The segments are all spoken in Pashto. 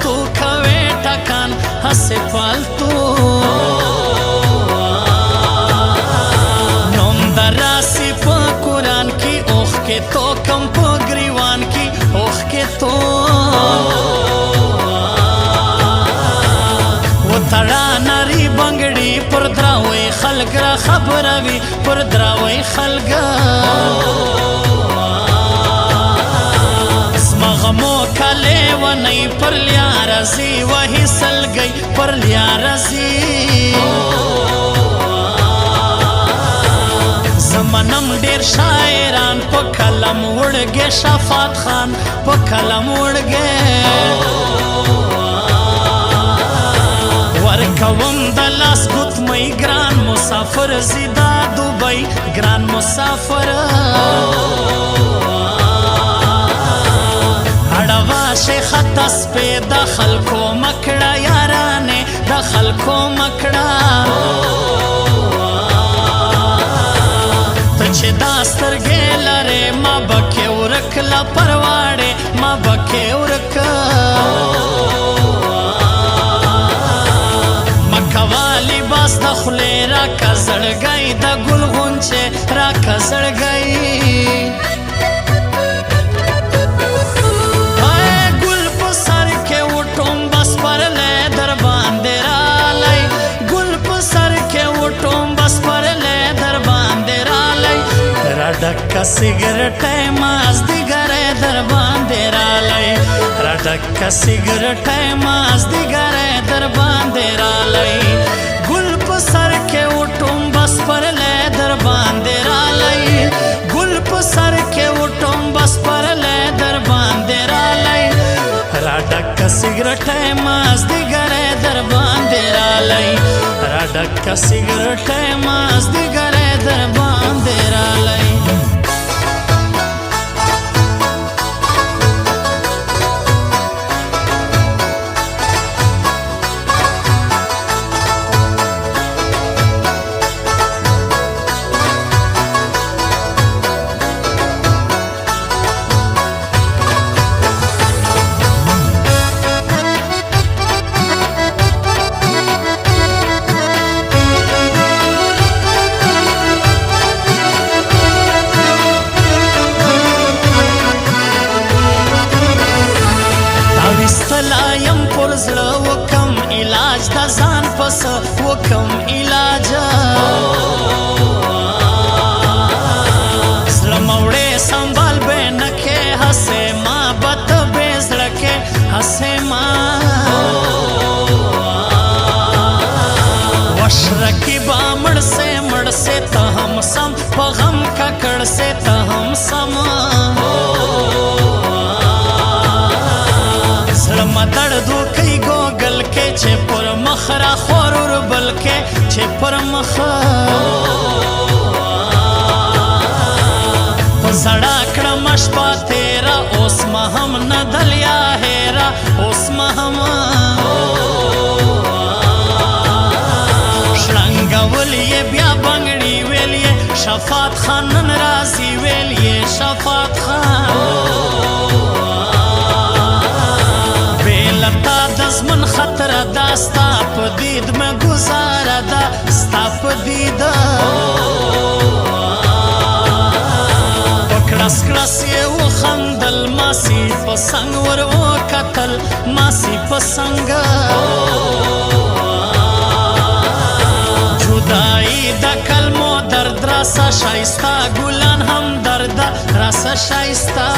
فالتو کوي ټکان هسې فالتو نوم دراسي په قرآن کې اوښکې تو کم په ګریوان کې اوښکې تو وتړه نري بنګړي پر دراوی خلک را خبروي پر دراوی خلک زمغمو کلی ونی پر لیا رزي وهي سلګي پر لیا رزي زمنم ډیر شاعران په کلم وړګي شفاعت خان په کلم وړګي ورکوم د لاس ګوتمۍ ګران مسافر زیدا دوبۍ ګران مسافر اړوا شیخ تسپې د خلکو مکړه یارانې د خلکو مکړه ته چې دا سترګې لرې ما بکې ورکله پرواړې ما بکې ورکه مکوالی باس د خولې راکه زړګی د ګل غونچې راکه زړګی ګل په سر کې وټوم بس پرلی در باندې رالی ګل په سر کې وټوم بس پرلی در باندې رالی را ډکه سګرټی مازدیګری در باندې رالی را ډکه سګرټی مازدیګری در باندې رالی ګل په سر کې وټوم بس پرلی در باندې رالی ګل په سر کې وټوم بس پرلی در باندې رالی را ډکه سګرټی مازدیګری در باندې رالی را ډکه سګرټی مازدیګری در باندې رالی وستلایم پر زړه وکم علاج د ځان پس وکم علاج زړه موړې سنبال به نکې هسې ما بد به زړه کې هسې ما وشرکی با مړ سے ته هم سم په غم ککړ سے ته هم سم مدردو کئی گوگل کے چھے پر مخ را خورور بل کے چھے پر مخ زڑا کڑمش پا تیرا اوس مهم ندلیا ہیرا اوس مهم شرنگولیے بیا بنگڑی ویلیے شفاعت خان نرازی ویلیے شفاعت خان لتا دزمن خطر دا ستا پا دید میں گزارا دا ستا پا دید پکڑس کڑس یہ و خندل ماسی پسنگ ور و قتل ماسی پسنگ جدائی دا کلمو درد راسا شایستا گلان ہم درد راسا شایستا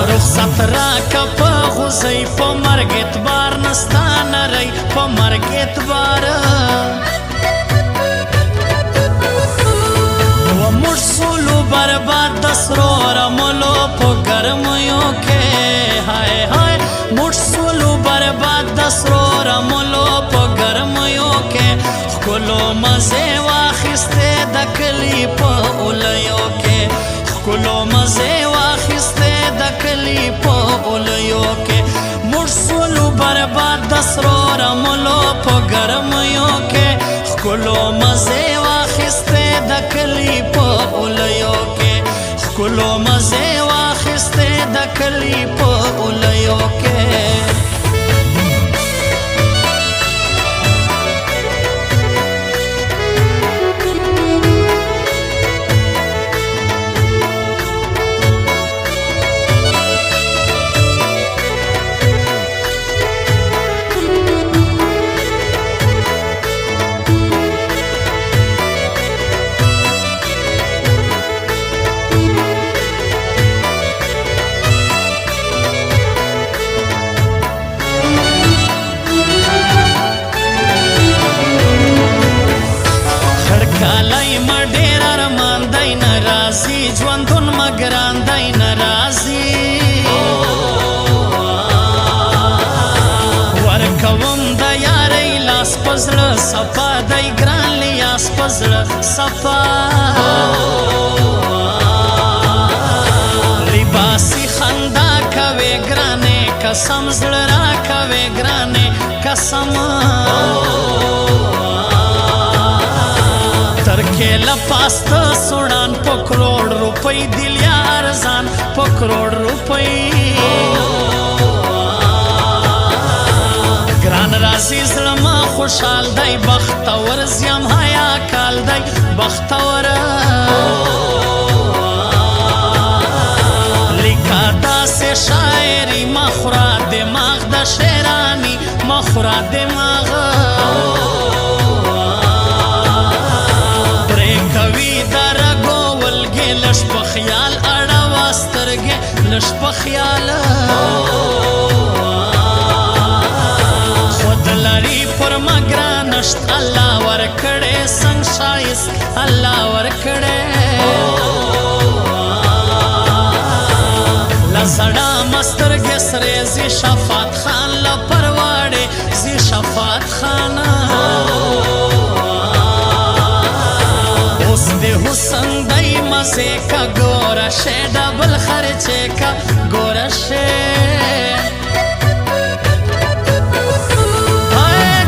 رخصت راکا پا غزی پا مرگ اتبار نستان رئی پا مرگ اتبار و مرسولو برباد دسرو رمولو پا گرمیو کے ہائے ہائے مرسولو برباد دسرو رمولو پا گرمیو کے خکلو مزے واخستے دکلی پا اولیو کے خکلو مزے واخستے دکلی پا اولیو کے مرسولو برباد دسرو رمولو پا گرمیو کے خکلو مزے واخستے دکلی پا اولیو کے خکلو مزے واخستے دکلی کلی په اولیو کې ژوندون مګران دی ناراضي ورکوم د یارۍ لاس په زړه صفا دی ګران لیاس په زړه صفا لباسي خندا کوې ګرانې قسم زړه را کوې ګرانې قسم ترکې لپاست سوړان په کروڑ روپۍ دل یا ارزان په کروڑ روپۍ ګران راځي زړه ما خوشحال دی بختور زیم حیا کال دی بختور لیکا داسې شاعري مخورا دماغ د شیرانی مخورا دماغ لش په خیال اړه سترګې لش په خیال خود لري پر مګرا نشت الله ورکړې څنګه شایست الله ورکړې لسړه مسترګې سره زی شفاعت خان لا پرواړې زی شفاعت خان اوس د حسن مزه کا ګوره شه ډبل خرچه کا ګوره شه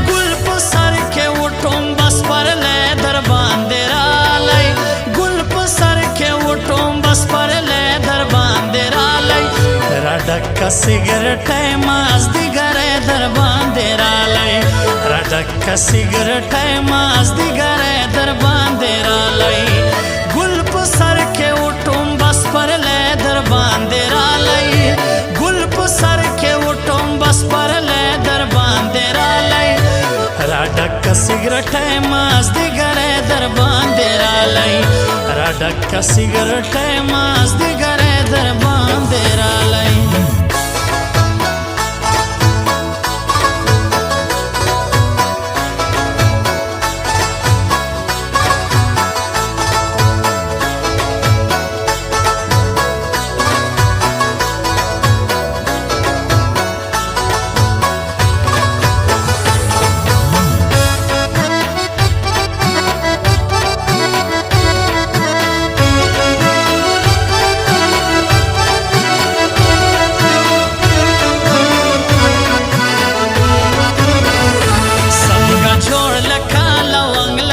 ګل په سر کې وټوم بس پر لې در باندې رالی ګل په سر کې وټوم بس پر لې در باندې رالی را ډک سیګریټ ماز دی ګره در باندې رالی را ډک سیګریټ ماز دی ګره در باندې رالی ګل په سر کې وټوم بس پر لې در باندې رالی ګل په سر کې وټوم بس پر لې در باندې رالی را ډک سیګریټ ماز دی ګره در باندې رالی را ډک سیګریټ ماز دی ګره در باندې رالی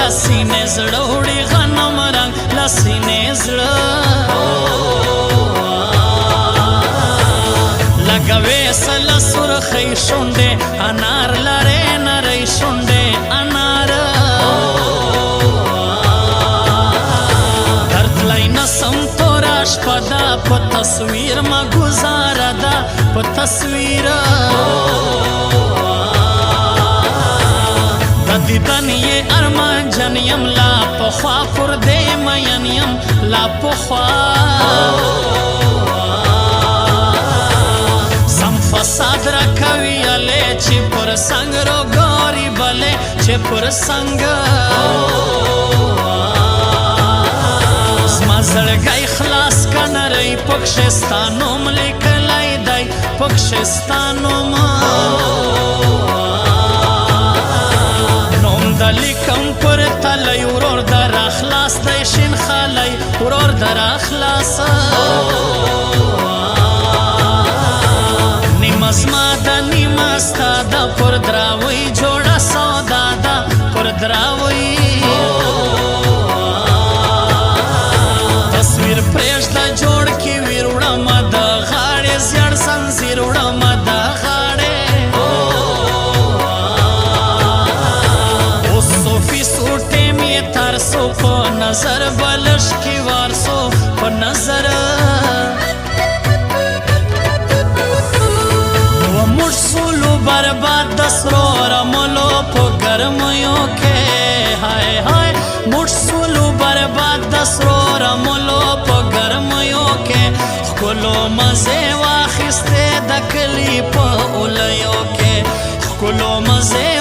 لسینې زړه وړي غنم رنګ لسینې زړه لګوي سل سرخۍ شونډې انار لرې نرۍ شونډې انار درتلی نسم توره شپه ده په تصویر ما ګزاره ده په تصویر دیدن یې ارمان جن یم لا پخوا پر دې مین یم لا پخوا سم فساد را کوي اله چې پر څنګ روګوري بلې چې پر څنګ زما زړګی خلاص کنه رہی پکشستانو ملیکلی دی پکشستانو دلیکم پر تلی ورور در اخلاص دی شین خالی ورور در اخلاص نیم از ما دا نیم از تا دا پر دراوی جوڑا سودا دا پر دراوی تصویر پریش دا جوڑ کی ویروڑا ما دا غاڑی نظر بلش کی وارسو په نظر و موږ سولو برباد د سرو رملو په ګرمیو کې هاي هاي موږ سولو برباد د سرو رملو په ګرمیو کې ښکلو مزې واخیستې د کلي په اولیو کې ښکلو مزې